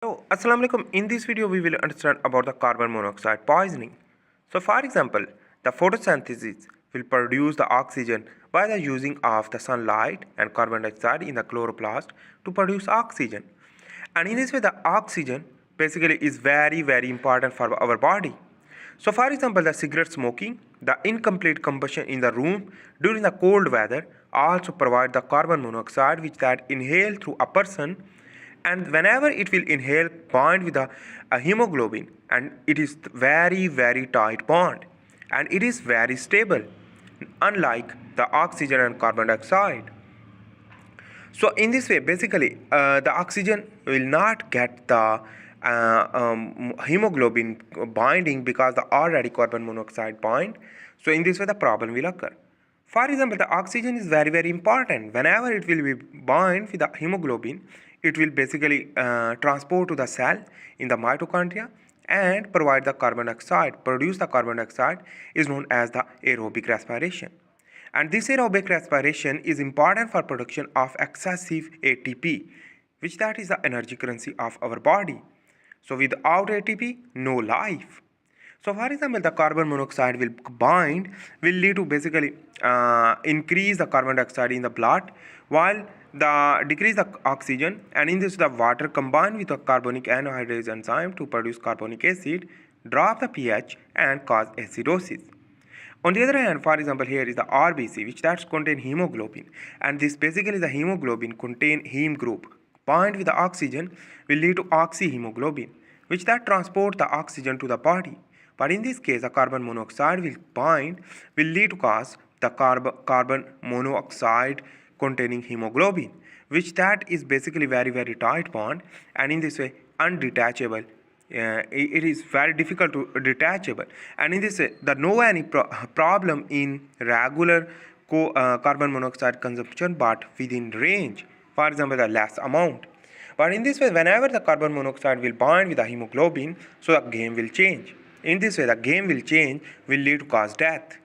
So, Assalamu alaikum. In this video, we will understand about the carbon monoxide poisoning. So, for example, the photosynthesis will produce the oxygen by the using of the sunlight and carbon dioxide in the chloroplast to produce oxygen. And in this way, the oxygen basically is very important for our body. So, for example, the cigarette smoking, the incomplete combustion in the room during the cold weather also provide the carbon monoxide which that inhale through a person, and whenever it will inhale bond with a hemoglobin, and it is very tight bond, and it is very stable unlike the oxygen and carbon dioxide. So in this way, basically, the oxygen will not get the hemoglobin binding because the already carbon monoxide bind. So in this way, the problem will occur. For example, the oxygen is very important. Whenever it will be bind with the hemoglobin, it will basically transport to the cell in the mitochondria and provide the carbon dioxide. Produce the carbon dioxide is known as the aerobic respiration. And this aerobic respiration is important for production of excessive ATP, which that is the energy currency of our body. So without ATP, no life. So for example, the carbon monoxide will bind, will lead to basically increase the carbon dioxide in the blood, while the decrease the oxygen, and in this the water combined with the carbonic anhydrase enzyme to produce carbonic acid, drop the pH and cause acidosis. On the other hand, for example, here is the RBC, which that contain hemoglobin, and this basically the hemoglobin contain heme group bind with the oxygen will lead to oxyhemoglobin, which that transport the oxygen to the body. But in this case, the carbon monoxide will bind will lead to cause the carbon monoxide containing hemoglobin, which that is basically very tight bond, and in this way undetachable. It is very difficult to detachable, and in this way there no any problem in regular carbon monoxide consumption, but within range, for example the less amount. But in this way, whenever the carbon monoxide will bind with the hemoglobin, so the game will change. In this way, the game will change will lead to cause death.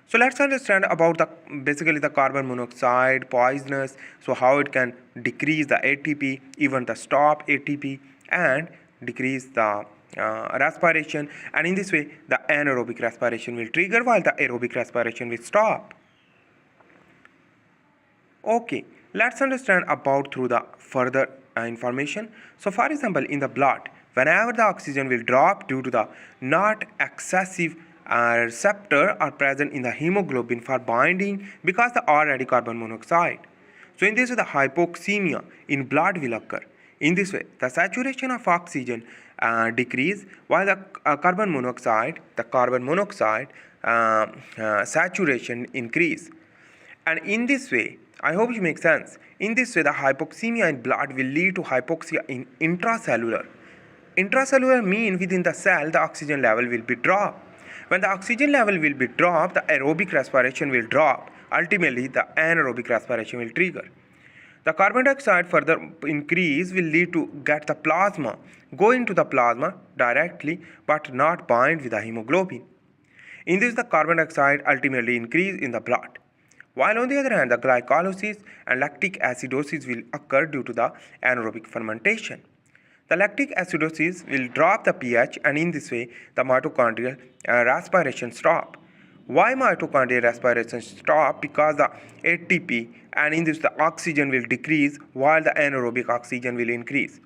So let's understand about the basically the carbon monoxide poisonous. So how it can decrease the ATP, even the stop ATP, and decrease the respiration, and in this way the anaerobic respiration will trigger while the aerobic respiration will stop. Okay, let's understand about through the further information. So for example, in the blood, whenever the oxygen will drop due to the not excessive receptor are present in the hemoglobin for binding because the already carbon monoxide. So in this way, the hypoxemia in blood will occur. In this way, the saturation of oxygen decrease while the carbon monoxide saturation increase. And in this way, I hope it makes sense. In this way, the hypoxemia in blood will lead to hypoxia in intracellular. Intracellular mean within the cell the oxygen level will be dropped. When the oxygen level will be dropped, the aerobic respiration will drop. Ultimately, the anaerobic respiration will trigger. The carbon dioxide further increase will lead to get the plasma, go into the plasma directly but not bind with the hemoglobin. In this, the carbon dioxide ultimately increase in the blood. While on the other hand, the glycolysis and lactic acidosis will occur due to the anaerobic fermentation. The lactic acidosis will drop the pH, and in this way, the mitochondrial respiration stop. Why mitochondrial respiration stop? Because the ATP and in this the oxygen will decrease while the anaerobic oxygen will increase.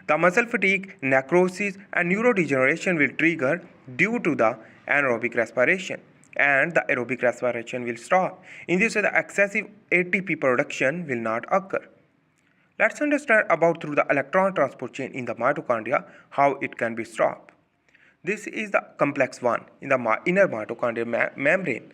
The muscle fatigue, necrosis and neurodegeneration will trigger due to the anaerobic respiration, and the aerobic respiration will stop. In this way, the excessive ATP production will not occur. Let's understand about through the electron transport chain in the mitochondria how it can be stopped. This is the complex one in the inner mitochondrial membrane.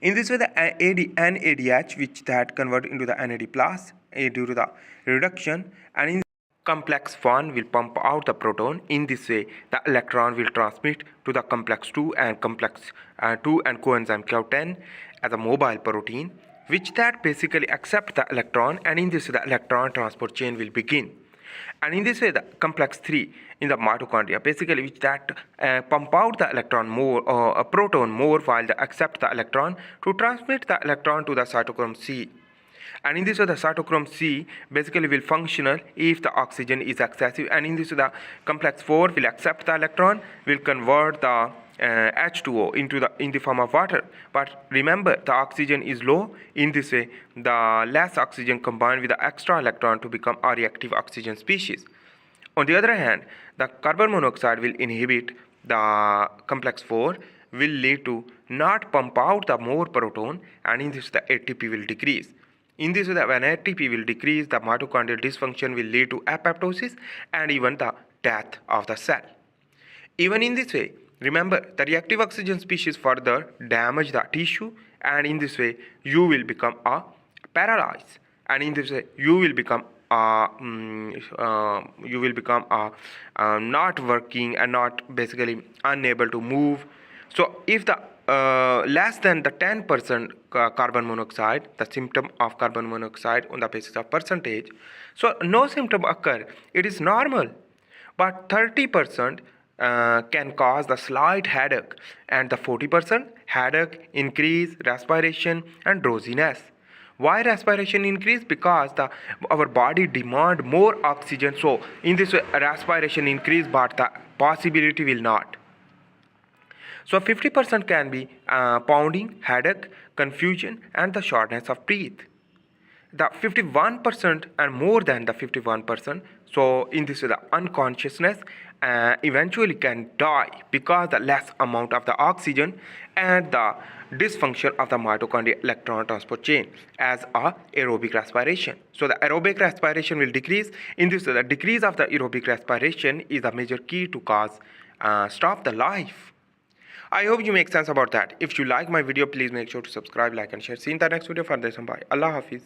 In this way, the NADH which that convert into the NAD plus due to the reduction, and in complex 1 will pump out the proton. In this way, the electron will transmit to the complex 2 and complex 2 and coenzyme Q10 as a mobile protein, which that basically accept the electron, and in this way, the electron transport chain will begin. And in this way, the complex 3 in the mitochondria basically which that pump out the electron more or a proton more while they accept the electron to transmit the electron to the cytochrome C. And in this way, the cytochrome C basically will functional if the oxygen is excessive, and in this way, the complex 4 will accept the electron, will convert the H2O in the form of water. But remember, the oxygen is low. In this way, the less oxygen combined with the extra electron to become a reactive oxygen species. On the other hand, the carbon monoxide will inhibit the complex 4, will lead to not pump out the more proton, and in this the ATP will decrease. In this way, when ATP will decrease, the mitochondrial dysfunction will lead to apoptosis and even the death of the cell. Even in this way, remember, the reactive oxygen species further damage the tissue, and in this way you will become a paralyzed, and in this way you will become not working and not basically unable to move. So if the less than the 10% carbon monoxide, the symptom of carbon monoxide on the basis of percentage, so no symptom occur, it is normal. But 30% can cause the slight headache, and the 40% headache, increase respiration and drowsiness. Why respiration increase? Because our body demand more oxygen, so in this way respiration increase, but the possibility will not. So 50% can be pounding, headache, confusion, and the shortness of breath. The 51% and more than the 51%, so in this way the unconsciousness eventually can die because the less amount of the oxygen and the dysfunction of the mitochondrial electron transport chain as a aerobic respiration. So the aerobic respiration will decrease. In this way, the decrease of the aerobic respiration is a major key to cause stop the life. I hope you make sense about that. If you like my video, please make sure to subscribe, like and share. See you in the next video. For this, bye. Allah Hafiz.